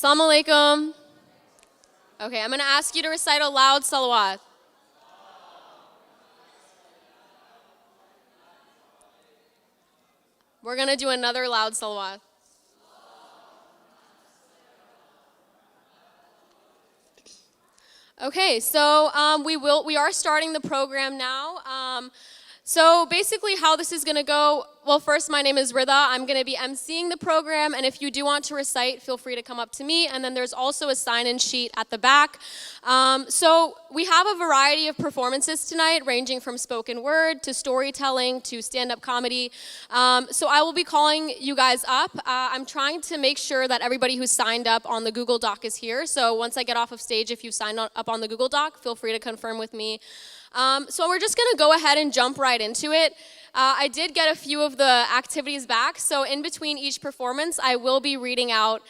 Assalamu alaikum. Okay, I'm going to ask you to recite a loud salawat. We're going to do another loud salawat. Okay, so we are starting the program now. So basically how this is going to go, well, first, my name is Rida. I'm going to be emceeing the program, and if you do want to recite, feel free to come up to me, and then there's also a sign-in sheet at the back. So we have a variety of performances tonight, ranging from spoken word to storytelling to stand-up comedy. So I will be calling you guys up. I'm trying to make sure that everybody who's signed up on the Google Doc is here, so once I get off of stage, if you signed up on the Google Doc, feel free to confirm with me. So we're just going to go ahead and jump right into it. I did get a few of the activities back, so in between each performance, I will be reading out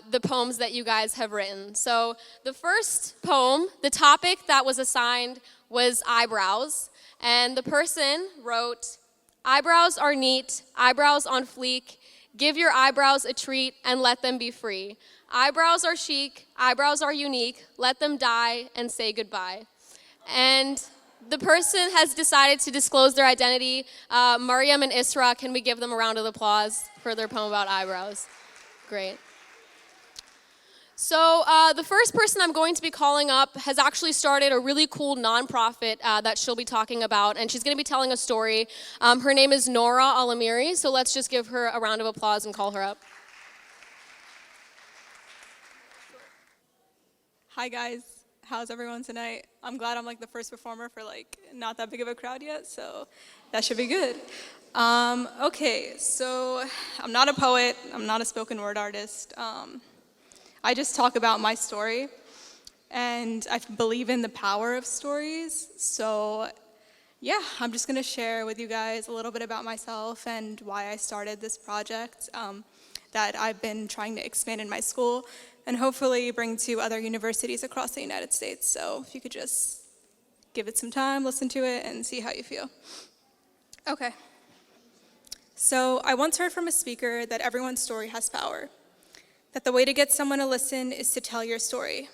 the poems that you guys have written. So the first poem, the topic that was assigned was eyebrows, and the person wrote, "Eyebrows are neat, eyebrows on fleek, give your eyebrows a treat and let them be free. Eyebrows are chic, eyebrows are unique, let them die and say goodbye." And the person has decided to disclose their identity. Mariam and Isra, can we give them a round of applause for their poem about eyebrows? Great. So the first person I'm going to be calling up has actually started a really cool nonprofit that she'll be talking about, and she's going to be telling a story. Her name is Nora Alamiri, so let's just give her a round of applause and call her up. Hi guys. How's everyone tonight? I'm glad I'm like the first performer for like not that big of a crowd yet, so that should be good. Okay, so I'm not a poet, I'm not a spoken word artist. I just talk about my story, and I believe in the power of stories. So yeah, I'm just gonna share with you guys a little bit about myself and why I started this project that I've been trying to expand in my school and hopefully bring to other universities across the United States. So if you could just give it some time, listen to it, and see how you feel. Okay. So I once heard from a speaker that everyone's story has power, that the way to get someone to listen is to tell your story.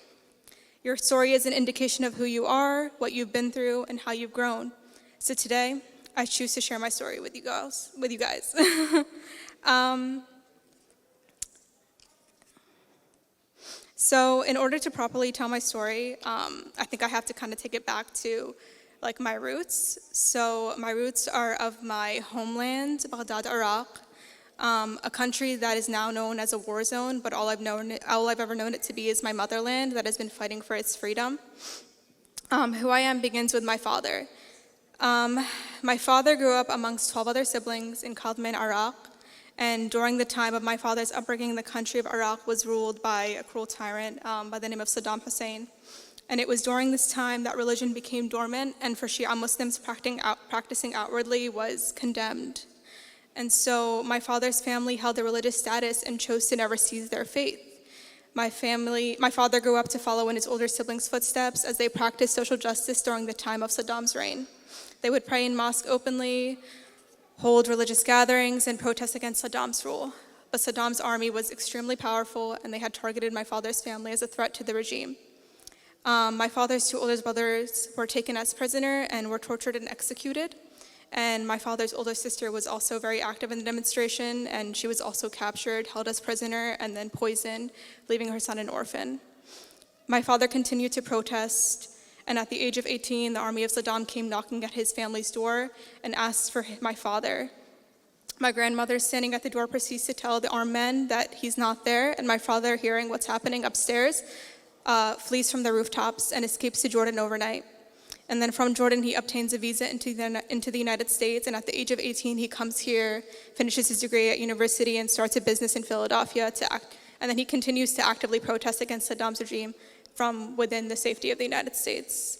Your story is an indication of who you are, what you've been through, and how you've grown. So today, I choose to share my story with you guys. So in order to properly tell my story, I think I have to kind of take it back to like my roots. So my roots are of my homeland, Baghdad, Iraq, a country that is now known as a war zone, but all I've ever known it to be is my motherland that has been fighting for its freedom. Who I am begins with my father. My father grew up amongst 12 other siblings in Kaldman, Iraq. And during the time of my father's upbringing, the country of Iraq was ruled by a cruel tyrant by the name of Saddam Hussein. And it was during this time that religion became dormant, and for Shia Muslims practicing outwardly was condemned. And so my father's family held a religious status and chose to never cease their faith. My father grew up to follow in his older siblings' footsteps as they practiced social justice during the time of Saddam's reign. They would pray in mosque openly, hold religious gatherings, and protest against Saddam's rule. But Saddam's army was extremely powerful, and they had targeted my father's family as a threat to the regime. My father's two oldest brothers were taken as prisoner and were tortured and executed. And my father's older sister was also very active in the demonstration, and she was also captured, held as prisoner, and then poisoned, leaving her son an orphan. My father continued to protest, and at the age of 18, the army of Saddam came knocking at his family's door and asked for my father. My grandmother, standing at the door, proceeds to tell the armed men that he's not there, and my father, hearing what's happening upstairs, flees from the rooftops and escapes to Jordan overnight. And then from Jordan, he obtains a visa into the United States, and at the age of 18, he comes here, finishes his degree at university, and starts a business in Philadelphia and then he continues to actively protest against Saddam's regime from within the safety of the United States.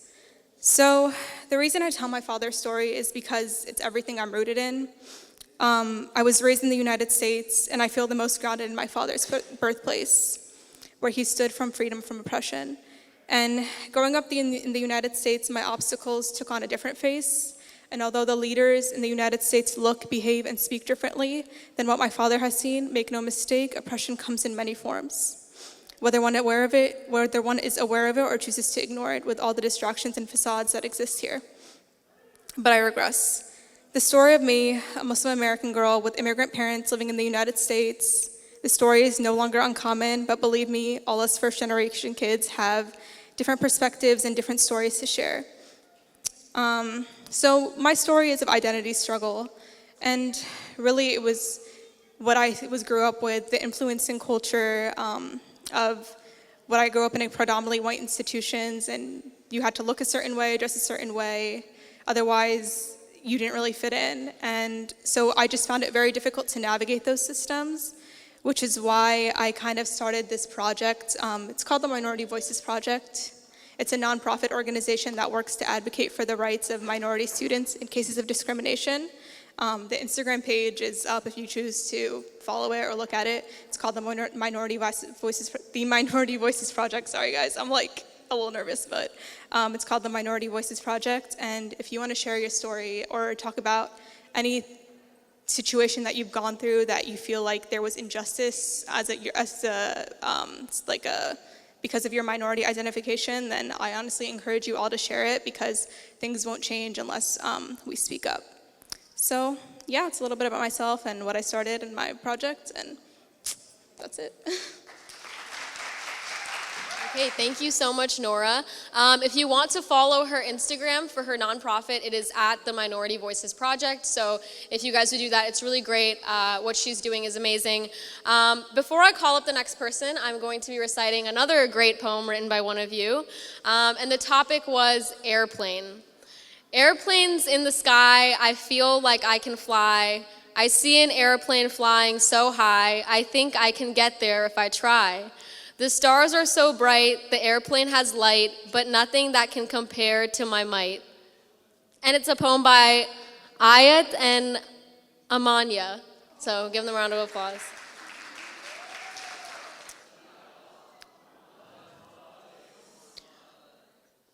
So the reason I tell my father's story is because it's everything I'm rooted in. I was raised in the United States, and I feel the most grounded in my father's birthplace, where he stood from freedom from oppression. And growing up in the United States, my obstacles took on a different face. And although the leaders in the United States look, behave, and speak differently than what my father has seen, make no mistake, oppression comes in many forms. whether one is aware of it or chooses to ignore it with all the distractions and facades that exist here. But I regress. The story of me, a Muslim American girl with immigrant parents living in the United States, the story is no longer uncommon, but believe me, all us first-generation kids have different perspectives and different stories to share. So my story is of identity struggle, and really it was what I grew up with, the influence and culture of what I grew up in predominantly white institutions, and you had to look a certain way, dress a certain way, otherwise you didn't really fit in. And so I just found it very difficult to navigate those systems, which is why I kind of started this project. It's called the Minority Voices Project. It's a nonprofit organization that works to advocate for the rights of minority students in cases of discrimination. The Instagram page is up if you choose to follow it or look at it. It's called the Minority Voices Project. Sorry guys, I'm like a little nervous, but it's called the Minority Voices Project. And if you want to share your story or talk about any situation that you've gone through that you feel like there was injustice because of your minority identification, then I honestly encourage you all to share it, because things won't change unless we speak up. So yeah, it's a little bit about myself and what I started in my project, and that's it. Okay, thank you so much, Nora. If you want to follow her Instagram for her nonprofit, it is at the Minority Voices Project. So if you guys would do that, it's really great. What she's doing is amazing. Before I call up the next person, I'm going to be reciting another great poem written by one of you. And the topic was Airplane. Airplanes in the sky, I feel like I can fly. I see an airplane flying so high, I think I can get there if I try. The stars are so bright, the airplane has light, but nothing that can compare to my might. And it's a poem by Ayat and Amanya. So give them a round of applause.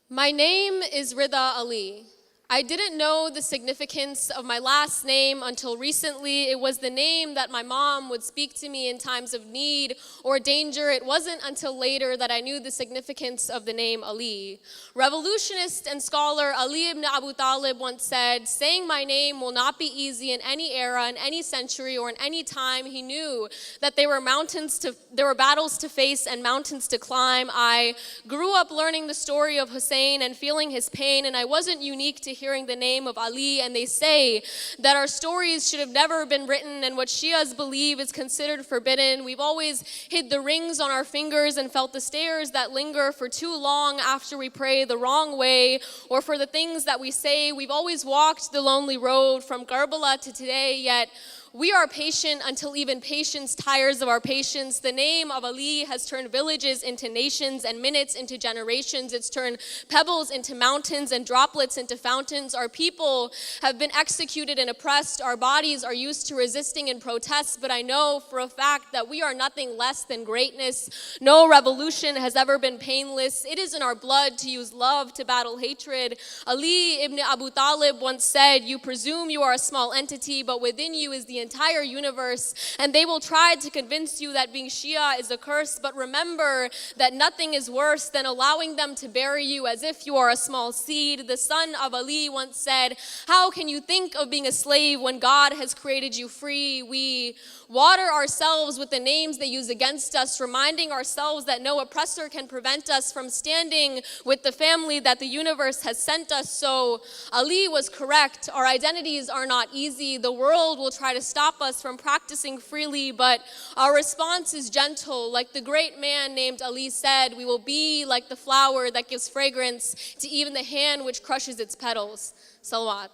My name is Rida Ali. I didn't know the significance of my last name until recently. It was the name that my mom would speak to me in times of need or danger. It wasn't until later that I knew the significance of the name Ali. Revolutionist and scholar Ali ibn Abu Talib once said, "Saying my name will not be easy in any era, in any century, or in any time." He knew that there were battles to face and mountains to climb. I grew up learning the story of Hussein and feeling his pain, and I wasn't unique to hearing the name of Ali. And they say that our stories should have never been written, and what Shias believe is considered forbidden. We've always hid the rings on our fingers and felt the stares that linger for too long after we pray the wrong way, or for the things that we say. We've always walked the lonely road from Karbala to today, yet we are patient until even patience tires of our patience. The name of Ali has turned villages into nations and minutes into generations. It's turned pebbles into mountains and droplets into fountains. Our people have been executed and oppressed. Our bodies are used to resisting and protest, but I know for a fact that we are nothing less than greatness. No revolution has ever been painless. It is in our blood to use love to battle hatred. Ali ibn Abu Talib once said, "You presume you are a small entity, but within you is the entire universe, and they will try to convince you that being Shia is a curse, but remember that nothing is worse than allowing them to bury you as if you are a small seed." The son of Ali once said, "How can you think of being a slave when God has created you free?" We water ourselves with the names they use against us, reminding ourselves that no oppressor can prevent us from standing with the family that the universe has sent us. So Ali was correct. Our identities are not easy. The world will try to stop us from practicing freely, but our response is gentle. Like the great man named Ali said, we will be like the flower that gives fragrance to even the hand which crushes its petals. Salawat.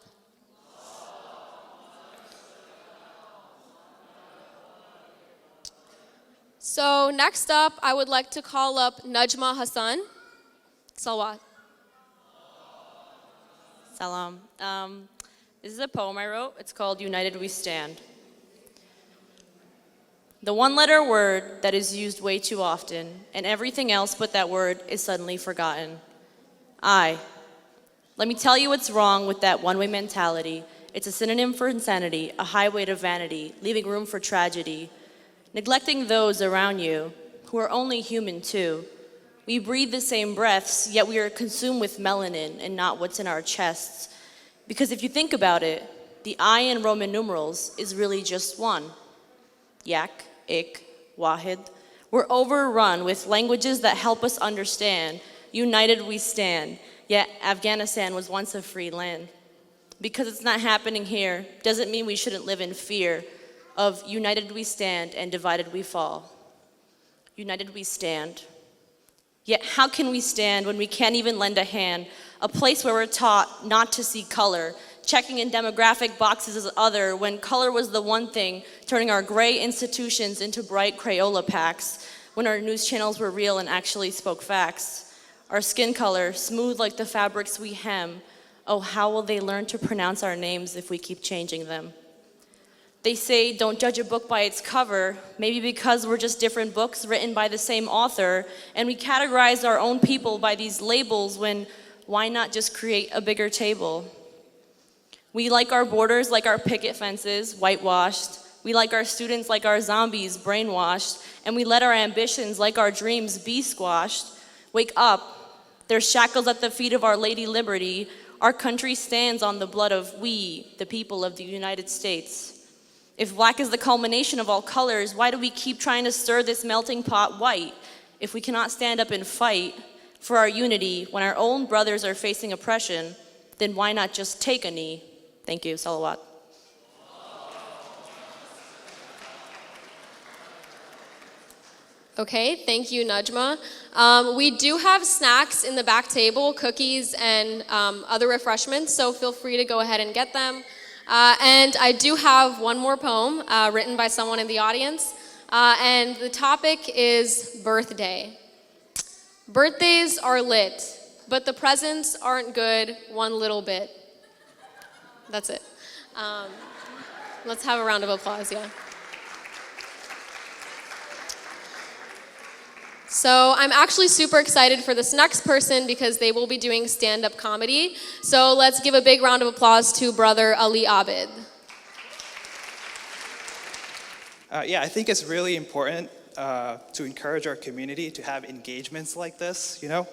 So next up, I would like to call up Najma Hassan. Salawat. Salam. This is a poem I wrote. It's called United We Stand. The one-letter word that is used way too often, and everything else but that word is suddenly forgotten. I. Let me tell you what's wrong with that one-way mentality. It's a synonym for insanity, a highway to vanity, leaving room for tragedy. Neglecting those around you, who are only human too. We breathe the same breaths, yet we are consumed with melanin and not what's in our chests. Because if you think about it, the I in Roman numerals is really just one. Yak, ik, wahid. We're overrun with languages that help us understand. United we stand, yet Afghanistan was once a free land. Because it's not happening here doesn't mean we shouldn't live in fear of united we stand and divided we fall. United we stand. Yet how can we stand when we can't even lend a hand? A place where we're taught not to see color, checking in demographic boxes as other, when color was the one thing turning our gray institutions into bright Crayola packs, when our news channels were real and actually spoke facts. Our skin color, smooth like the fabrics we hem. Oh, how will they learn to pronounce our names if we keep changing them? They say don't judge a book by its cover, maybe because we're just different books written by the same author, and we categorize our own people by these labels when why not just create a bigger table? We like our borders like our picket fences, whitewashed. We like our students like our zombies, brainwashed. And we let our ambitions like our dreams be squashed. Wake up, there's shackles at the feet of Our Lady Liberty. Our country stands on the blood of we, the people of the United States. If black is the culmination of all colors, why do we keep trying to stir this melting pot white? If we cannot stand up and fight for our unity when our own brothers are facing oppression, then why not just take a knee? Thank you, salawat. Okay, thank you, Najma. We do have snacks in the back table, cookies and other refreshments, so feel free to go ahead and get them. And I do have one more poem written by someone in the audience, and the topic is birthday. Birthdays are lit, but the presents aren't good one little bit. That's it. Let's have a round of applause, yeah. So I'm actually super excited for this next person because they will be doing stand-up comedy. So let's give a big round of applause to brother Ali Abid. Yeah, I think it's really important to encourage our community to have engagements like this, you know?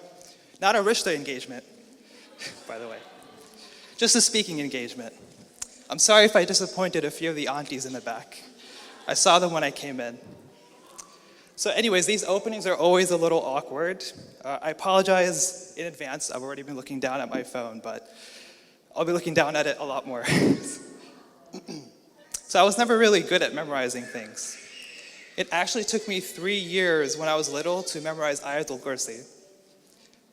Not a Rishta engagement, by the way. Just a speaking engagement. I'm sorry if I disappointed a few of the aunties in the back. I saw them when I came in. So anyways, these openings are always a little awkward. I apologize in advance. I've already been looking down at my phone, but I'll be looking down at it a lot more. So I was never really good at memorizing things. It actually took me 3 years when I was little to memorize Ayatul Kursi.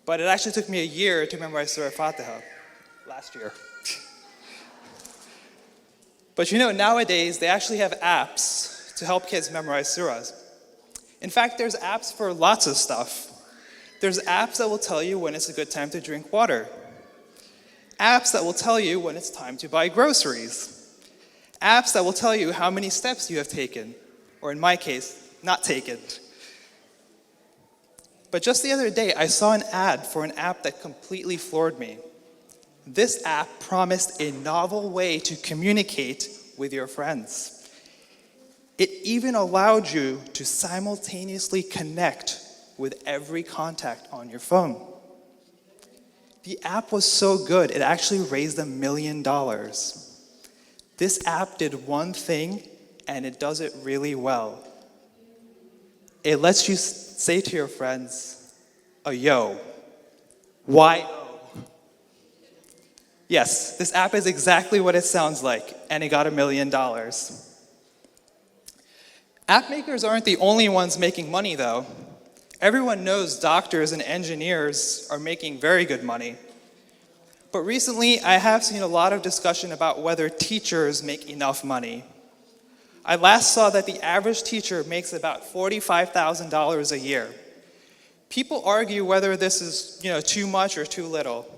But it actually took me a year to memorize Surah Fatiha last year. But you know, nowadays, they actually have apps to help kids memorize surahs. In fact, there's apps for lots of stuff. There's apps that will tell you when it's a good time to drink water. Apps that will tell you when it's time to buy groceries. Apps that will tell you how many steps you have taken, or in my case, not taken. But just the other day, I saw an ad for an app that completely floored me. This app promised a novel way to communicate with your friends. It even allowed you to simultaneously connect with every contact on your phone. The app was so good, it actually raised $1 million. This app did one thing, and it does it really well. It lets you say to your friends, yo, Y-O. Yes, this app is exactly what it sounds like, and it got $1 million. App makers aren't the only ones making money, though. Everyone knows doctors and engineers are making very good money. But recently, I have seen a lot of discussion about whether teachers make enough money. I last saw that the average teacher makes about $45,000 a year. People argue whether this is, too much or too little.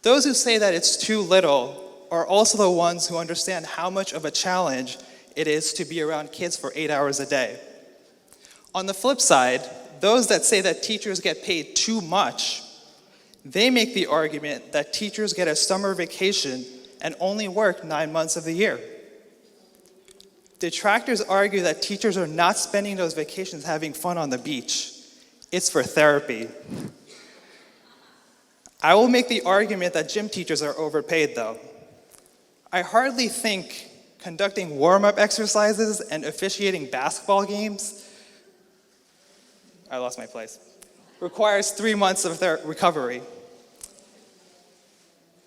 Those who say that it's too little are also the ones who understand how much of a challenge it is to be around kids for 8 hours a day. On the flip side, those that say that teachers get paid too much, they make the argument that teachers get a summer vacation and only work 9 months of the year. Detractors argue that teachers are not spending those vacations having fun on the beach. It's for therapy. I will make the argument that gym teachers are overpaid, though. I hardly think conducting warm-up exercises and officiating basketball games, I lost my place, requires 3 months of recovery.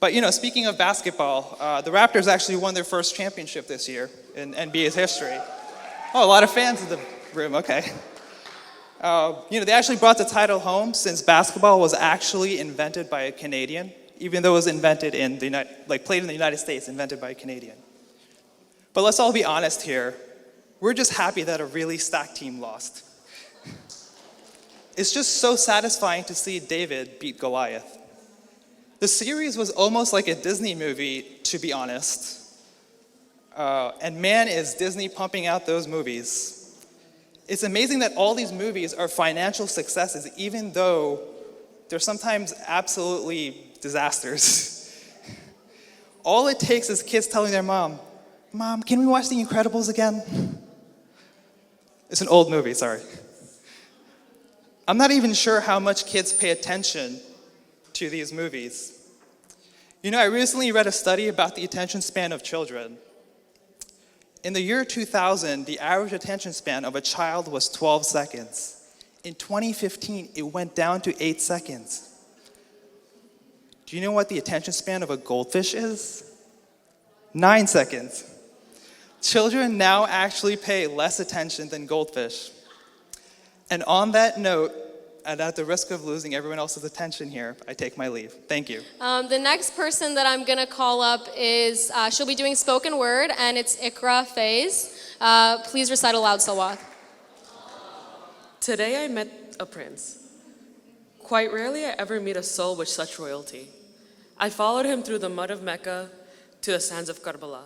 But speaking of basketball, the Raptors actually won their first championship this year in NBA's history. Oh, a lot of fans in the room, okay. They actually brought the title home since basketball was actually invented by a Canadian, even though it was invented played in the United States, invented by a Canadian. But let's all be honest here. We're just happy that a really stacked team lost. It's just so satisfying to see David beat Goliath. The series was almost like a Disney movie, to be honest. And man, is Disney pumping out those movies. It's amazing that all these movies are financial successes, even though they're sometimes absolutely disasters. All it takes is kids telling their mom, "Mom, can we watch The Incredibles again?" It's an old movie, sorry. I'm not even sure how much kids pay attention to these movies. I recently read a study about the attention span of children. In the year 2000, the average attention span of a child was 12 seconds. In 2015, it went down to 8 seconds. Do you know what the attention span of a goldfish is? 9 seconds. Children now actually pay less attention than goldfish. And on that note, and at the risk of losing everyone else's attention here, I take my leave. Thank you. The next person that I'm going to call up is, she'll be doing spoken word, and it's Ikra Faiz. Please recite aloud, Salawat. Today I met a prince. Quite rarely I ever meet a soul with such royalty. I followed him through the mud of Mecca to the sands of Karbala.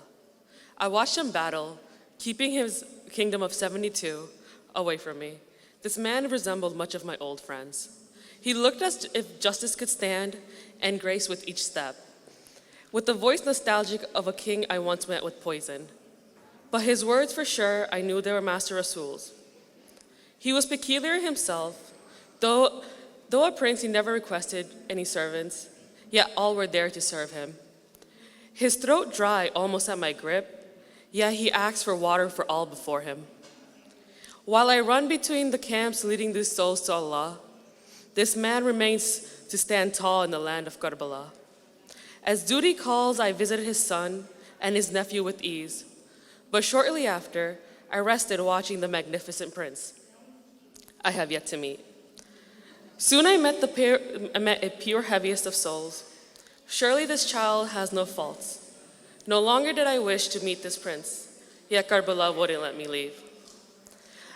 I watched him battle, keeping his kingdom of 72 away from me. This man resembled much of my old friends. He looked as if justice could stand and grace with each step, with the voice nostalgic of a king I once met with poison. But his words for sure, I knew they were Master Rasul's. He was peculiar himself. Though a prince, he never requested any servants, yet all were there to serve him. His throat dry, almost at my grip, yet he asked for water for all before him. While I run between the camps leading these souls to Allah, this man remains to stand tall in the land of Karbala. As duty calls, I visited his son and his nephew with ease, but shortly after, I rested watching the magnificent prince I have yet to meet. Soon I met a pure heaviest of souls. Surely this child has no faults. No longer did I wish to meet this prince, yet Karbala wouldn't let me leave.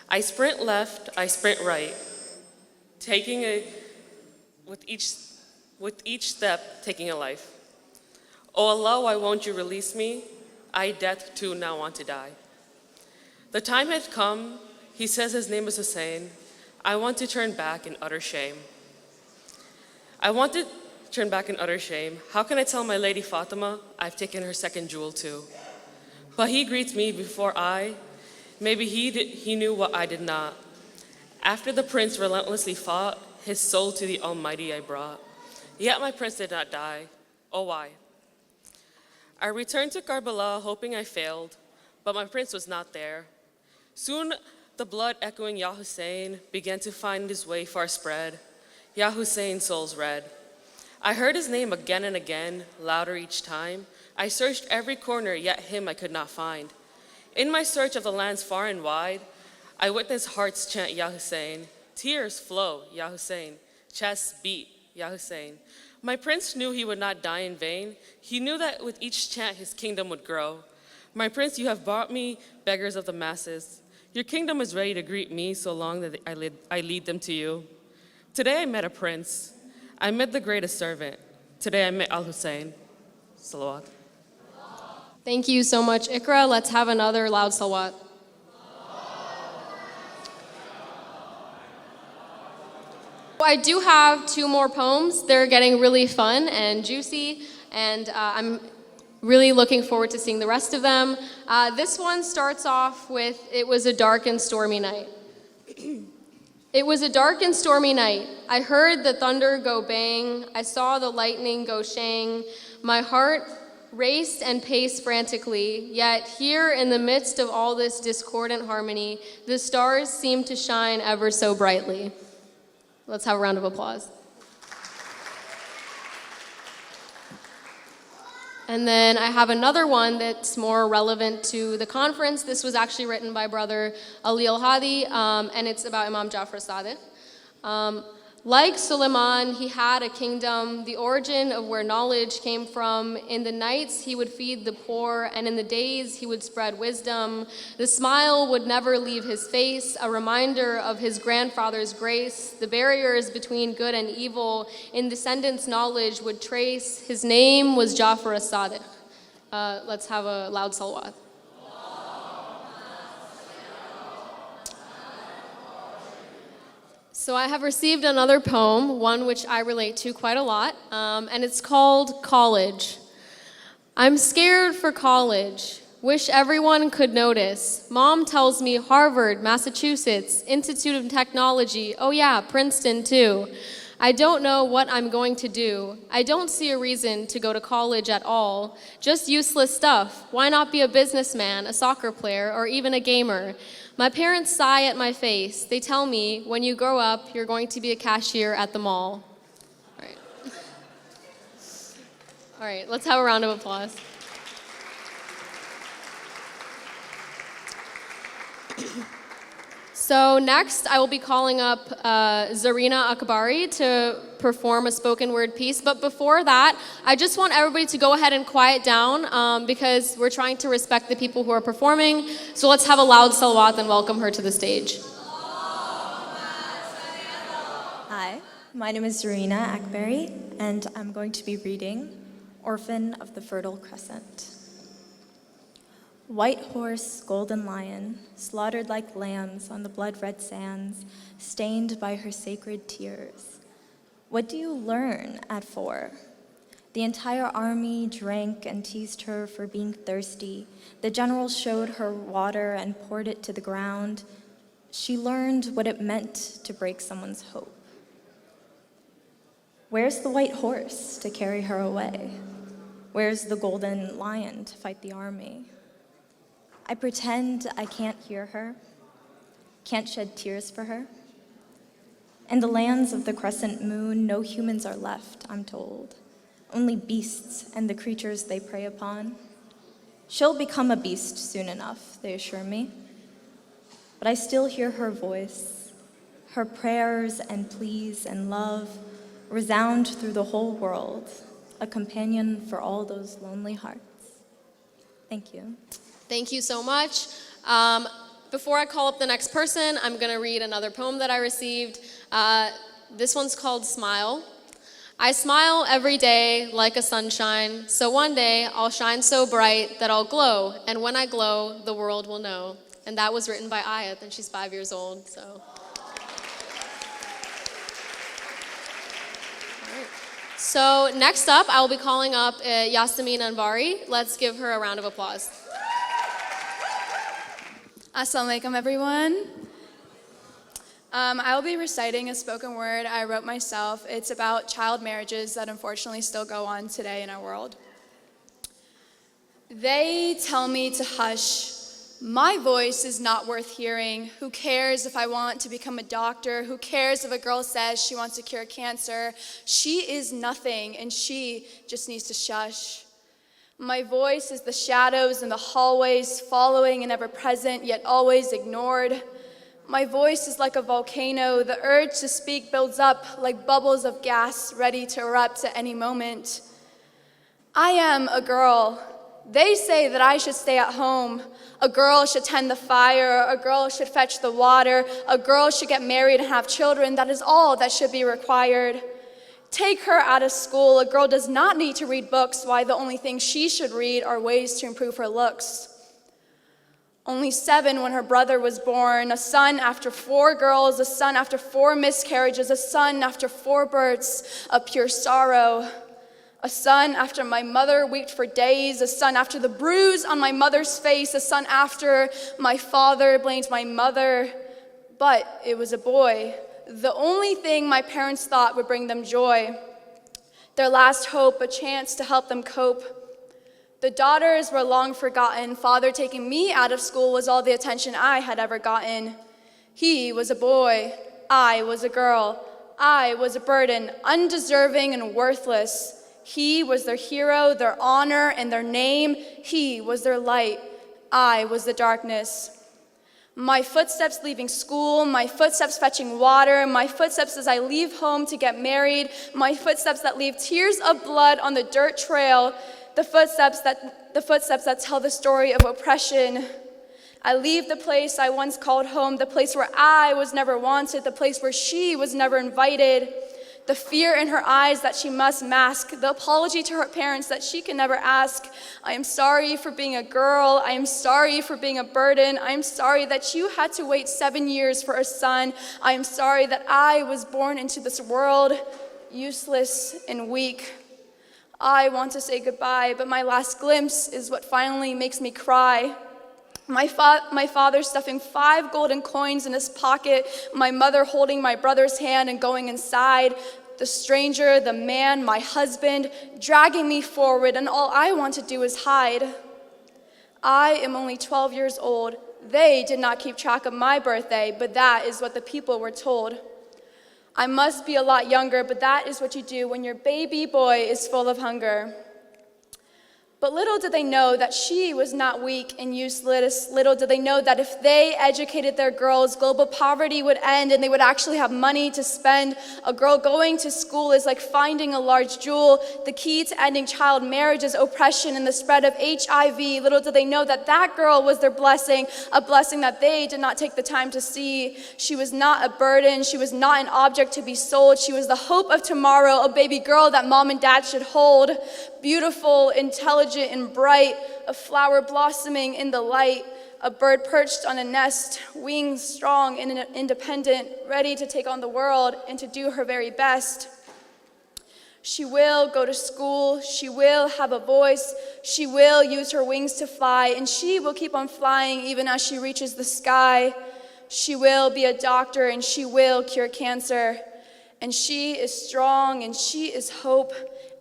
I sprint left, I sprint right, with each step taking a life. Oh Allah, why won't you release me? I, death too, now want to die. The time had come, he says his name is Hussein. I want to turn back in utter shame. How can I tell my lady Fatima I've taken her second jewel too? But he greets me before maybe he knew what I did not. After the prince relentlessly fought, his soul to the Almighty I brought. Yet my prince did not die. Oh, why? I returned to Karbala hoping I failed, but my prince was not there. Soon the blood echoing Ya Hussein began to find his way far spread. Ya Hussein, soul's red. I heard his name again and again, louder each time. I searched every corner, yet him I could not find. In my search of the lands far and wide, I witnessed hearts chant Ya Hussein. Tears flow, Ya Hussein. Chests beat, Ya Hussein. My prince knew he would not die in vain. He knew that with each chant his kingdom would grow. My prince, you have brought me beggars of the masses. Your kingdom is ready to greet me so long that I lead them to you. Today I met a prince. I met the greatest servant. Today I met Al-Hussein. Salawat. Thank you so much, Ikra. Let's have another loud salawat. I do have 2 more poems. They're getting really fun and juicy, and I'm Really looking forward to seeing the rest of them. This one starts off with, "It was a dark and stormy night." It was a dark and stormy night. I heard the thunder go bang. I saw the lightning go shang. My heart raced and paced frantically, yet here in the midst of all this discordant harmony, the stars seemed to shine ever so brightly. Let's have a round of applause. And then I have another one that's more relevant to the conference. This was actually written by Brother Ali al-Hadi, and it's about Imam Jafar Sadiq. Like Suleiman, he had a kingdom, the origin of where knowledge came from. In the nights, he would feed the poor, and in the days, he would spread wisdom. The smile would never leave his face, a reminder of his grandfather's grace. The barriers between good and evil in descendants' knowledge would trace. His name was Jafar as-Sadiq. Let's have a loud salawat. So I have received another poem, one which I relate to quite a lot, and it's called College. I'm scared for college. Wish everyone could notice. Mom tells me Harvard, Massachusetts, Institute of Technology, oh yeah, Princeton too. I don't know what I'm going to do. I don't see a reason to go to college at all. Just useless stuff. Why not be a businessman, a soccer player, or even a gamer? My parents sigh at my face. They tell me, when you grow up, you're going to be a cashier at the mall. All right. All right, let's have a round of applause. So next, I will be calling up Zarina Akbari to perform a spoken word piece. But before that, I just want everybody to go ahead and quiet down because we're trying to respect the people who are performing. So let's have a loud salawat and welcome her to the stage. Hi, my name is Zarina Akbari, and I'm going to be reading Orphan of the Fertile Crescent. White horse, golden lion, slaughtered like lambs on the blood-red sands, stained by her sacred tears. What do you learn at 4? The entire army drank and teased her for being thirsty. The general showed her water and poured it to the ground. She learned what it meant to break someone's hope. Where's the white horse to carry her away? Where's the golden lion to fight the army? I pretend I can't hear her, can't shed tears for her. In the lands of the crescent moon, no humans are left, I'm told. Only beasts and the creatures they prey upon. She'll become a beast soon enough, they assure me. But I still hear her voice. Her prayers and pleas and love resound through the whole world, a companion for all those lonely hearts. Thank you. Thank you so much. Before I call up the next person, I'm going to read another poem that I received. This one's called Smile. I smile every day like a sunshine, so one day I'll shine so bright that I'll glow, and when I glow, the world will know. And that was written by Ayat, and she's 5 years old, so. All right. So next up, I will be calling up Yasamin Anvari. Let's give her a round of applause. Assalamu alaikum, everyone. I will be reciting a spoken word I wrote myself. It's about child marriages that unfortunately still go on today in our world. They tell me to hush. My voice is not worth hearing. Who cares if I want to become a doctor? Who cares if a girl says she wants to cure cancer? She is nothing, and she just needs to shush. My voice is the shadows in the hallways, following and ever present, yet always ignored. My voice is like a volcano. The urge to speak builds up like bubbles of gas ready to erupt at any moment. I am a girl. They say that I should stay at home. A girl should tend the fire. A girl should fetch the water. A girl should get married and have children. That is all that should be required. Take her out of school. A girl does not need to read books. Why, the only thing she should read are ways to improve her looks. Only 7 when her brother was born, a son after 4 girls, a son after 4 miscarriages, a son after 4 births of pure sorrow, A son after my mother wept for days, a son after the bruise on my mother's face, a son after my father blamed my mother. But it was a boy, the only thing my parents thought would bring them joy. Their last hope, a chance to help them cope. The daughters were long forgotten. Father taking me out of school was all the attention I had ever gotten. He was a boy, I was a girl. I was a burden, undeserving and worthless. He was their hero, their honor, and their name. He was their light. I was the darkness. My footsteps leaving school, my footsteps fetching water, my footsteps as I leave home to get married, my footsteps that leave tears of blood on the dirt trail, the footsteps that tell the story of oppression. I leave the place I once called home, the place where I was never wanted, the place where she was never invited. The fear in her eyes that she must mask, the apology to her parents that she can never ask. I am sorry for being a girl. I am sorry for being a burden. I am sorry that you had to wait 7 years for a son. I am sorry that I was born into this world useless and weak. I want to say goodbye, but my last glimpse is what finally makes me cry. My father stuffing 5 golden coins in his pocket, my mother holding my brother's hand and going inside, the stranger, the man, my husband, dragging me forward, and all I want to do is hide. I am only 12 years old. They did not keep track of my birthday, but that is what the people were told. I must be a lot younger, but that is what you do when your baby boy is full of hunger. But little did they know that she was not weak and useless. Little did they know that if they educated their girls, global poverty would end and they would actually have money to spend. A girl going to school is like finding a large jewel. The key to ending child marriage is oppression and the spread of HIV. Little did they know that that girl was their blessing, a blessing that they did not take the time to see. She was not a burden. She was not an object to be sold. She was the hope of tomorrow, a baby girl that mom and dad should hold. Beautiful, intelligent, and bright, a flower blossoming in the light, a bird perched on a nest, wings strong and independent, ready to take on the world and to do her very best. She will go to school, she will have a voice, she will use her wings to fly, and she will keep on flying even as she reaches the sky. She will be a doctor and she will cure cancer. And she is strong and she is hope.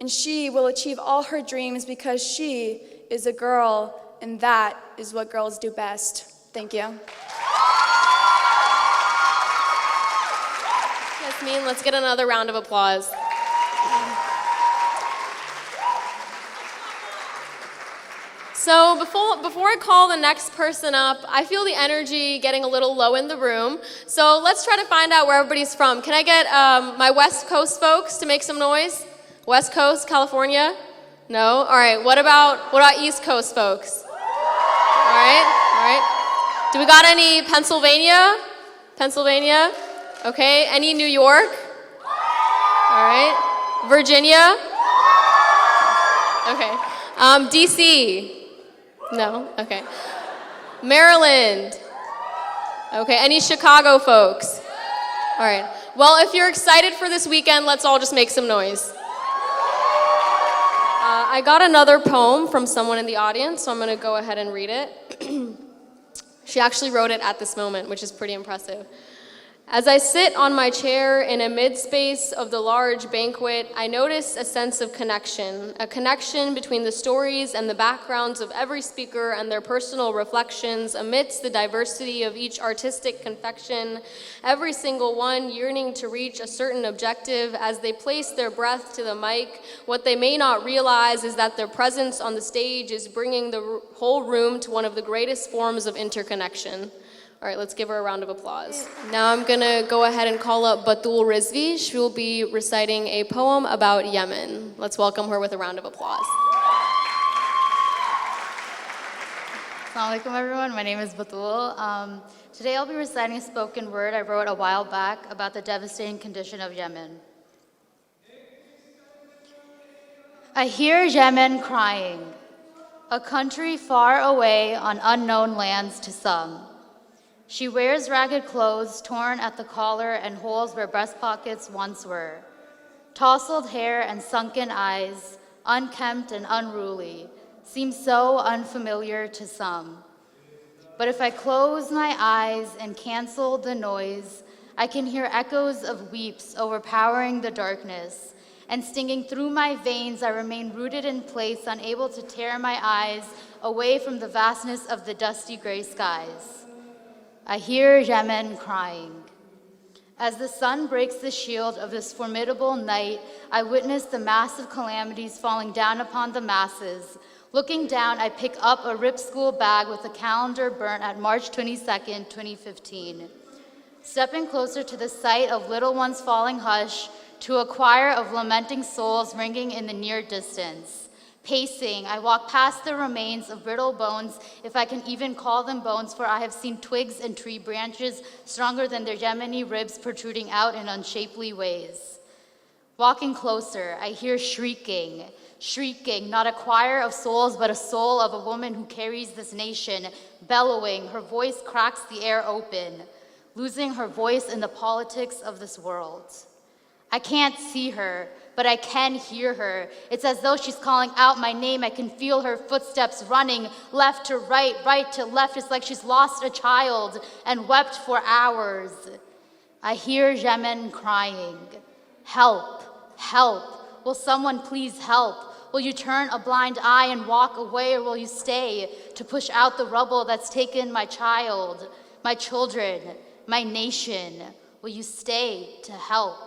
And she will achieve all her dreams because she is a girl, and that is what girls do best. Thank you. Yasmin, let's get another round of applause. So before I call the next person up, I feel the energy getting a little low in the room. So let's try to find out where everybody's from. Can I get my West Coast folks to make some noise? West Coast, California? No? All right, what about East Coast folks? All right. Do we got any Pennsylvania? Pennsylvania? Okay, any New York? All right. Virginia? Okay. DC? No? Okay. Maryland? Okay, any Chicago folks? All right. Well, if you're excited for this weekend, let's all just make some noise. I got another poem from someone in the audience, so I'm going to go ahead and read it. She actually wrote it at this moment, which is pretty impressive. As I sit on my chair in a mid-space of the large banquet, I notice a sense of connection, a connection between the stories and the backgrounds of every speaker and their personal reflections amidst the diversity of each artistic confection, every single one yearning to reach a certain objective as they place their breath to the mic. What they may not realize is that their presence on the stage is bringing the whole room to one of the greatest forms of interconnection. All right, let's give her a round of applause. Now I'm gonna go ahead and call up Batul Rizvi. She will be reciting a poem about Yemen. Let's welcome her with a round of applause. Assalamu alaikum, everyone. My name is Batul. Today I'll be reciting a spoken word I wrote a while back about the devastating condition of Yemen. I hear Yemen crying, a country far away on unknown lands to some. She wears ragged clothes torn at the collar and holes where breast pockets once were. Tousled hair and sunken eyes, unkempt and unruly, seems so unfamiliar to some. But if I close my eyes and cancel the noise, I can hear echoes of weeps overpowering the darkness, and stinging through my veins, I remain rooted in place, unable to tear my eyes away from the vastness of the dusty gray skies. I hear Yemen crying. As the sun breaks the shield of this formidable night, I witness the massive calamities falling down upon the masses. Looking down, I pick up a ripped school bag with a calendar burnt at March 22nd, 2015. Stepping closer to the sight of little ones falling hush, to a choir of lamenting souls ringing in the near distance. Pacing, I walk past the remains of brittle bones, if I can even call them bones, for I have seen twigs and tree branches stronger than their Yemeni ribs protruding out in unshapely ways. Walking closer, I hear shrieking, not a choir of souls, but a soul of a woman who carries this nation, bellowing, her voice cracks the air open, losing her voice in the politics of this world. I can't see her, but I can hear her. It's as though she's calling out my name. I can feel her footsteps running left to right, right to left. It's like she's lost a child and wept for hours. I hear Yemen crying, help, help. Will someone please help? Will you turn a blind eye and walk away, or will you stay to push out the rubble that's taken my child, my children, my nation? Will you stay to help?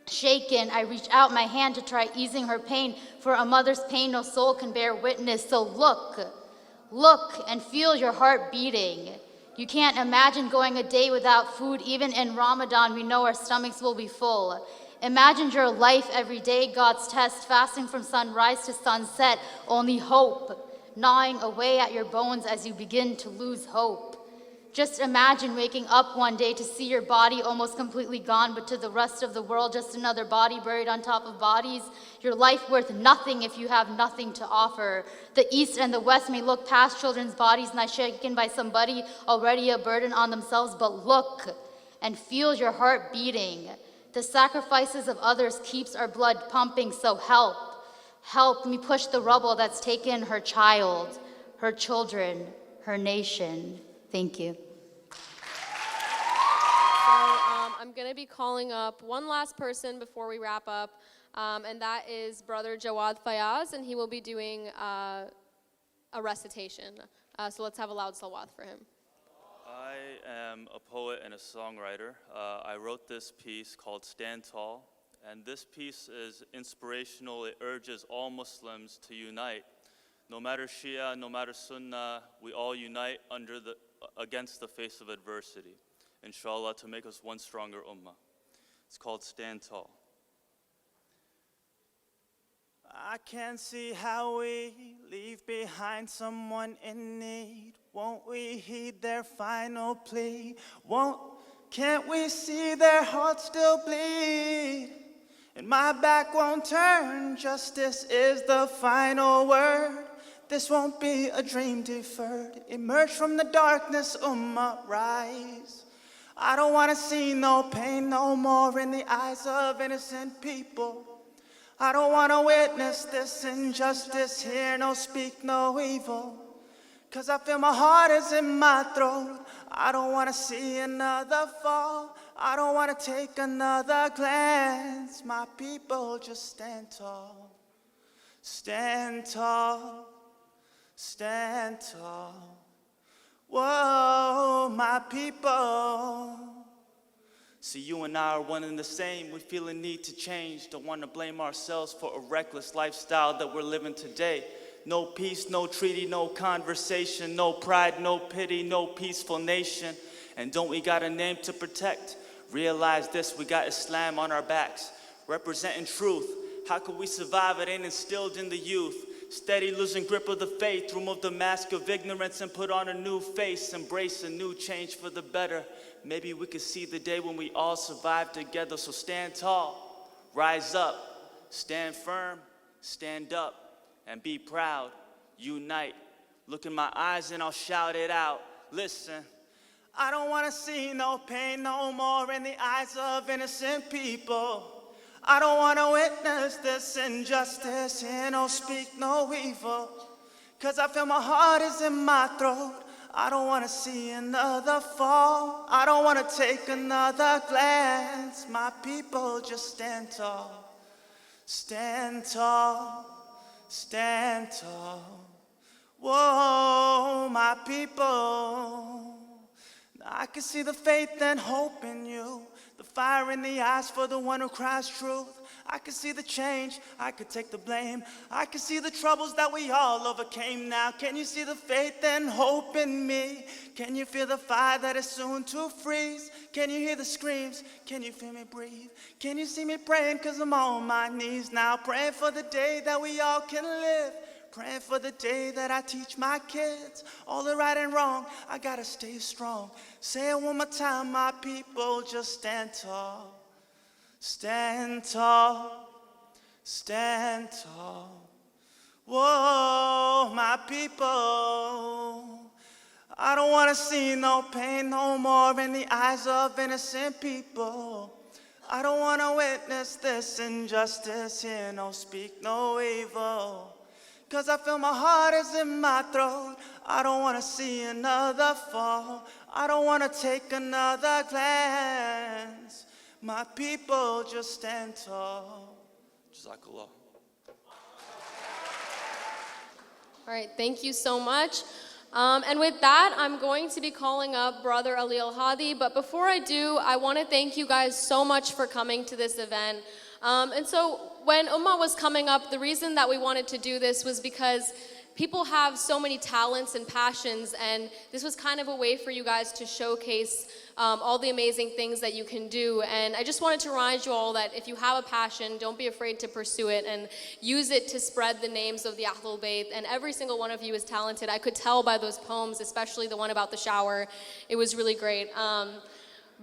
Shaken, I reach out my hand to try easing her pain, for a mother's pain no soul can bear witness. So look and feel your heart beating. You can't imagine going a day without food. Even in Ramadan, we know our stomachs will be full. Imagine your life every day, God's test, fasting from sunrise to sunset, only hope, gnawing away at your bones as you begin to lose hope. Just imagine waking up one day to see your body almost completely gone, but to the rest of the world, just another body buried on top of bodies. Your life worth nothing if you have nothing to offer. The East and the West may look past children's bodies, not shaken by somebody already a burden on themselves, but look and feel your heart beating. The sacrifices of others keeps our blood pumping, so help me push the rubble that's taken her child, her children, her nation. Thank you. I'm going to be calling up one last person before we wrap up, and that is Brother Jawad Fayaz, and he will be doing a recitation. So let's have a loud salawat for him. I am a poet and a songwriter. I wrote this piece called Stand Tall, and this piece is inspirational. It urges all Muslims to unite. No matter Shia, no matter Sunnah, we all unite against the face of adversity, inshallah, to make us one stronger ummah. It's called Stand Tall. I can't see how we leave behind someone in need. Won't we heed their final plea? Can't we see their hearts still bleed? And my back won't turn, justice is the final word. This won't be a dream deferred. Emerge from the darkness, ummah, rise. I don't want to see no pain no more in the eyes of innocent people. I don't want to witness this injustice, hear no speak no evil. Cause I feel my heart is in my throat. I don't want to see another fall. I don't want to take another glance. My people, just stand tall. Stand tall. Stand tall. Whoa, my people. See, you and I are one and the same. We feel a need to change. Don't want to blame ourselves for a reckless lifestyle that we're living today. No peace, no treaty, no conversation, no pride, no pity, no peaceful nation. And don't we got a name to protect? Realize this, we got Islam on our backs, representing truth. How could we survive? It ain't instilled in the youth. Steady losing grip of the faith, remove the mask of ignorance and put on a new face, embrace a new change for the better. Maybe we could see the day when we all survive together. So stand tall, rise up, stand firm, stand up, and be proud, unite. Look in my eyes and I'll shout it out. Listen, I don't want to see no pain no more in the eyes of innocent people. I don't want to witness this injustice, hear no speak no evil. Cause I feel my heart is in my throat. I don't want to see another fall. I don't want to take another glance. My people, just stand tall. Stand tall, stand tall. Whoa, my people. Now I can see the faith and hope in you, the fire in the eyes for the one who cries truth. I can see the change, I could take the blame. I can see the troubles that we all overcame now. Can you see the faith and hope in me? Can you feel the fire that is soon to freeze? Can you hear the screams? Can you feel me breathe? Can you see me praying? Cause I'm on my knees now, praying for the day that we all can live. Praying for the day that I teach my kids all the right and wrong. I gotta stay strong. Say it one more time, my people, just stand tall. Stand tall, stand tall. Whoa, my people. I don't want to see no pain no more in the eyes of innocent people. I don't want to witness this injustice, hear no speak no evil. Cause I feel my heart is in my throat. I don't want to see another fall. I don't want to take another glance. My people, just stand tall. Jazakallah. All right, thank you so much. And with that, I'm going to be calling up Brother Ali Al-Hadi. But before I do, I want to thank you guys so much for coming to this event. And so when Ummah was coming up, the reason that we wanted to do this was because people have so many talents and passions, and this was kind of a way for you guys to showcase all the amazing things that you can do. And I just wanted to remind you all that if you have a passion, don't be afraid to pursue it and use it to spread the names of the Ahlul Bayt. And every single one of you is talented. I could tell by those poems, especially the one about the shower. It was really great.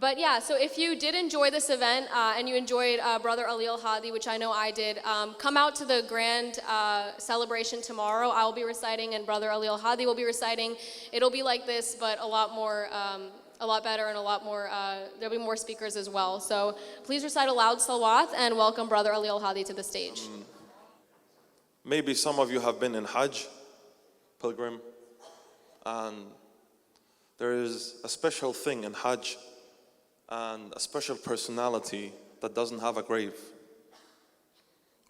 But yeah, so if you did enjoy this event and you enjoyed Brother Ali Al-Hadi, which I know I did, come out to the grand celebration tomorrow. I'll be reciting and Brother Ali Al-Hadi will be reciting. It'll be like this, but a lot more, a lot better and a lot more, there'll be more speakers as well. So please recite a loud salawat and welcome Brother Ali Al-Hadi to the stage. Maybe some of you have been in Hajj, pilgrim, and there is a special thing in Hajj and a special personality that doesn't have a grave.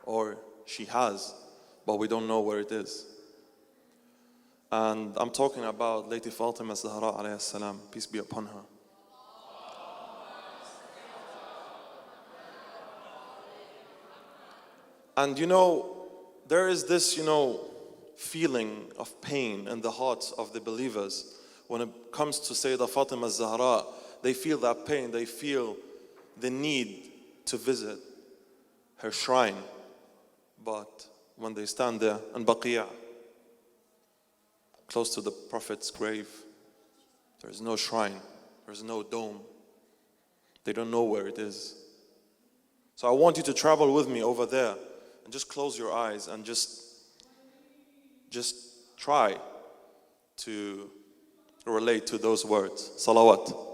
Or she has, but we don't know where it is. And I'm talking about Lady Fatima Zahra alayhi salam, peace be upon her. And you know, there is this, feeling of pain in the hearts of the believers when it comes to Sayyidah Fatima Zahra. They feel that pain, they feel the need to visit her shrine. But when they stand there in Baqi', close to the Prophet's grave, there's no shrine, there's no dome. They don't know where it is. So I want you to travel with me over there and just close your eyes and just try to relate to those words. Salawat.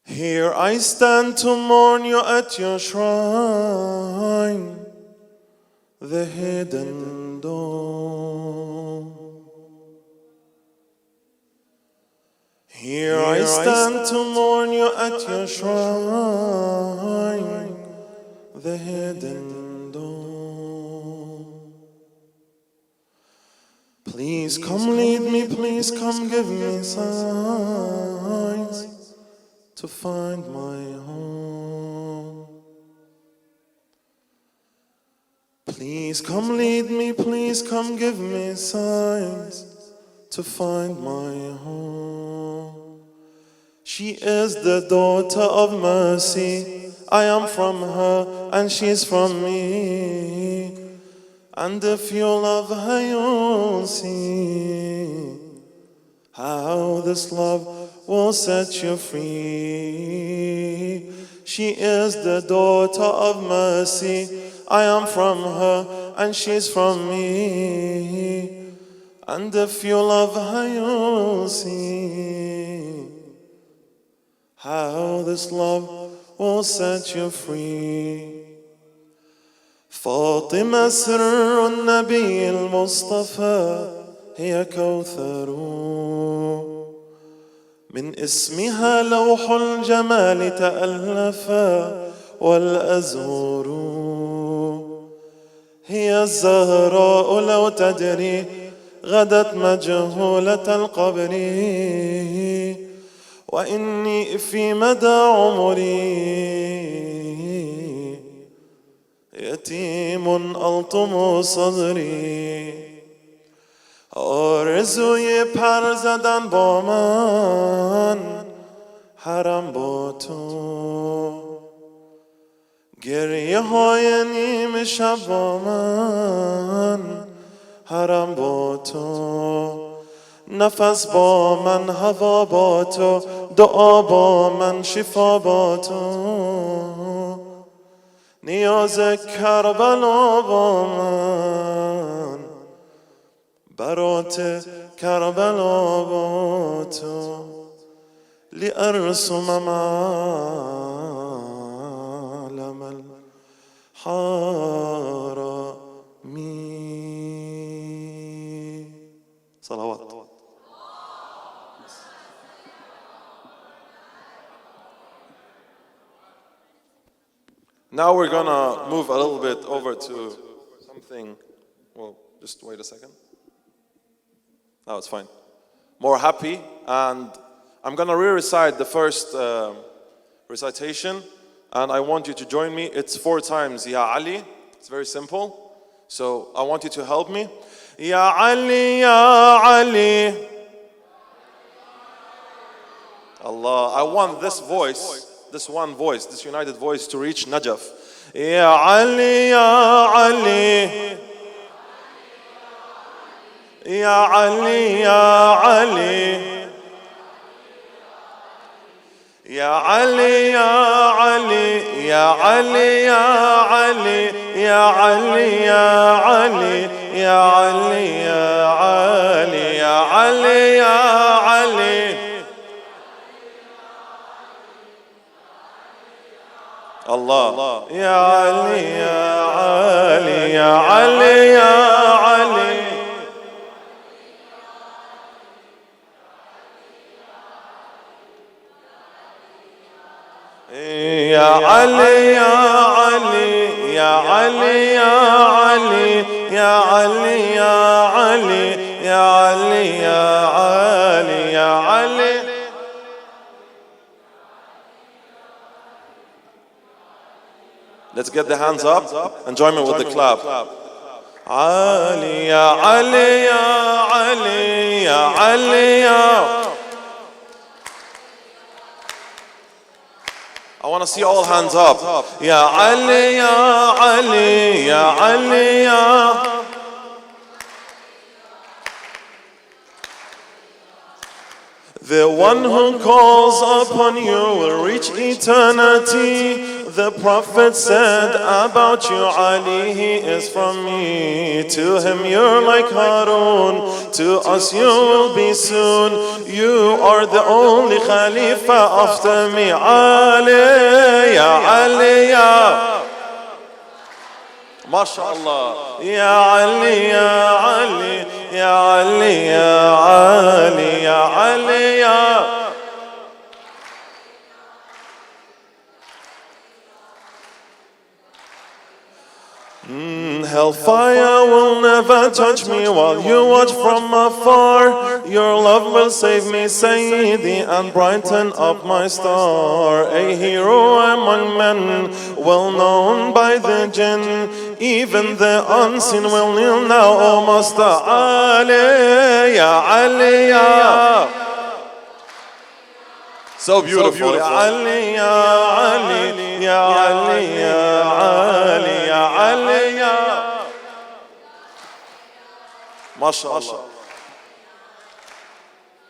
Here I stand to mourn you at your shrine, the hidden door. Here I stand to mourn you at your shrine, the hidden door. Please come lead me, please come give me signs to find my home. Please come lead me, please come give me signs to find my home. She is the daughter of mercy. I am from her and she's from me. And if you love her, you'll see how this love will set you free. She is the daughter of mercy. I am from her and she's from me. And if you love her, you'll see how this love will set you free. فاطمة سر النبي المصطفى هي كوثر، من اسمها لوح الجمال تألفا والأزهر. هي الزهراء لو تدري غدت مجهولة القبر، وإني في مدى عمري يتيم ألطم صدري. آرزوی پر زدن با من، حرم با تو. گریه های نیم شب با من، حرم با تو. نفس با من، هوا با تو، دعا با من، شفا با تو. نیاز کربلا با من، برات کربلا با تو. لأرسم معالم الحرمي. صلوات. Now we're gonna move a little bit over to something, well, just wait a second. No, it's fine. More happy, and I'm gonna re-recite the first recitation, and I want you to join me. It's 4 times Ya Ali. It's very simple, so I want you to help me. Ya Ali, Ya Ali. Allah, I want this voice, this one voice, this united voice to reach Najaf. Ya Ali, Ya Ali. Ya Ali, Ya Ali. Ya Ali, Ya Ali. Ya Ali, Ya Ali. Ya Ali, Ya Ali. Ya Ali, Ya Ali. Ya Ali, Ya Ali. Allah. Ya Ali, Ya Ali, Ya Ali, Ya Ali. Ya Ali, Ya Ali, Ya Ali, Ya Ali, Ya Ali, Ya Ali, Ya Ali, Ya Ali, Ya Ali. Let's get the hands up and join me with the clap. Ali, Ya Ali, Ya Ali, Ya Ali, Ya. I want to see all hands up. Ya Ali, Ya Ali, Ya Ali, Ya. The one who calls upon you will reach eternity. The Prophet said about you, Ali, he is from me. To him you're like Harun, to us you will be soon. You are the only Khalifa after me. Ali, Ya Ali, Ya. MashaAllah. Ya Ali, Ya Ali, Ya Ali, Ya Ali, Ya Ali, Ya. Hellfire will never touch me while you watch from afar. Your love will save me, Sayyidi, and brighten up my star. A hero among men, well known by the jinn. Even the unseen will kneel now, O Master Ali, Ya Ali, Ya. So beautiful. Ya Ali, Ya Ali, Ya Ali, Ya Ali, Ya Ali, Ya. MashaAllah.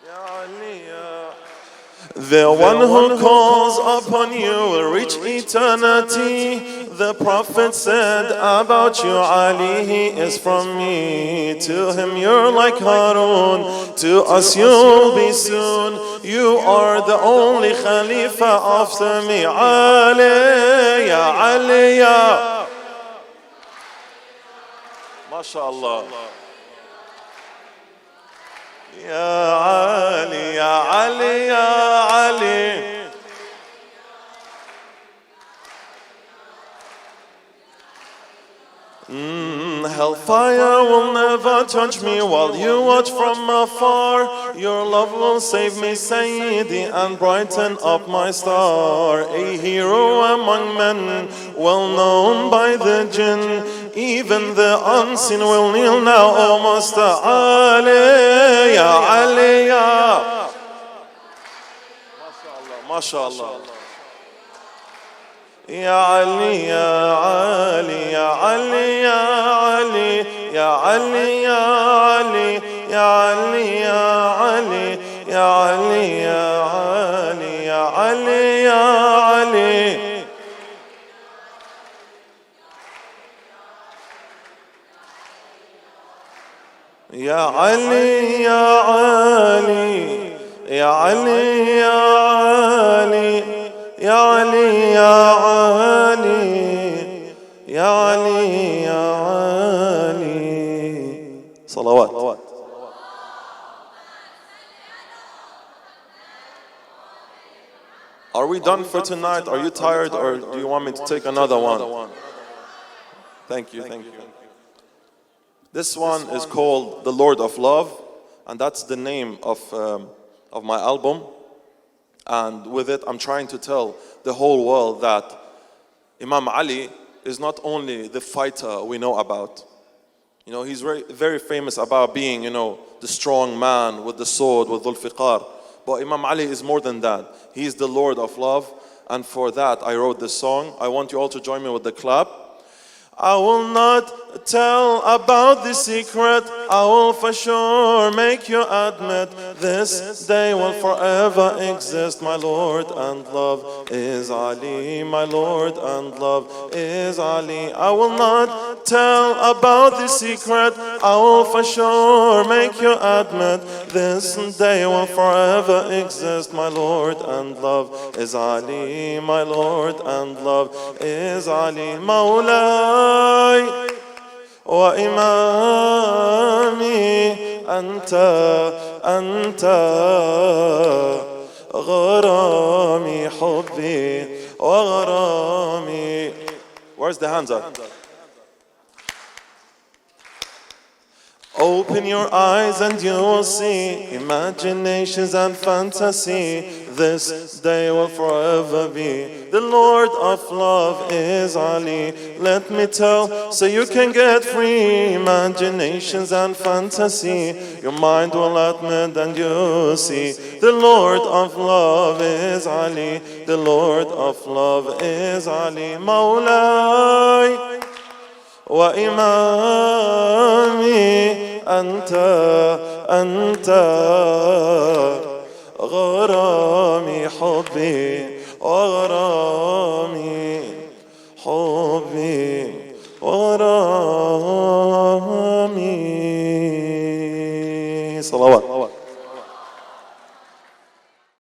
Ya Ali, Ya. The one who calls upon you will reach eternity. The Prophet said about you, Ali, he is from me. To him you're like Harun, to us you'll be soon. You are the only Khalifa after me. Ali, ya Ali, ya MashaAllah. Ya Ali, ya Ali, ya Ali. Hellfire will never touch me while you watch from afar. Your love will save me, Sayyidi, and brighten up my star. A hero among men, well known by the jinn. Even the unseen will kneel now, O Master Ali, ya Ali, ya MashaAllah. Ya Ali, ya Ali, ya Ali, ya Ali, ya Ali, ya Ali, ya Ali, ya Ali, ya Ali, ya Ali, ya Ali, ya Ali. Ya Ali, ya Ali, ya Ali, ya Ali, ya Ali, ya Ali, ya Ali, ya Ali. Salawat. Are we done for tonight? Are you tired, or do you want me to take another one? Thank you, thank you. This one is called The Lord of Love, and that's the name of my album. And with it, I'm trying to tell the whole world that Imam Ali is not only the fighter we know about. You know, he's very, very famous about being, you know, the strong man with the sword, with Dhul Fiqar. But Imam Ali is more than that. He's the Lord of Love. And for that, I wrote this song. I want you all to join me with the clap. I will not tell about the secret. I will for sure make you admit this day will forever exist. My Lord and love is Ali. My Lord and love is Ali. I will not tell about the secret. I will for sure make you admit this day will forever exist. My Lord and love is Ali. My Lord and love is Ali. Mawlai وإمامي أنت غرامي حبي وغرامي. Where's the hands up? Open your eyes and you will see imaginations and fantasy. This day will forever be. The Lord of love is Ali. Let me tell so you can get free. Imaginations and fantasy. Your mind will admit and you'll see. The Lord of love is Ali. The Lord of love is Ali. Mawlai وإمامي أنت غرامي حبي وغرامي حبي وغرامي. صلوات.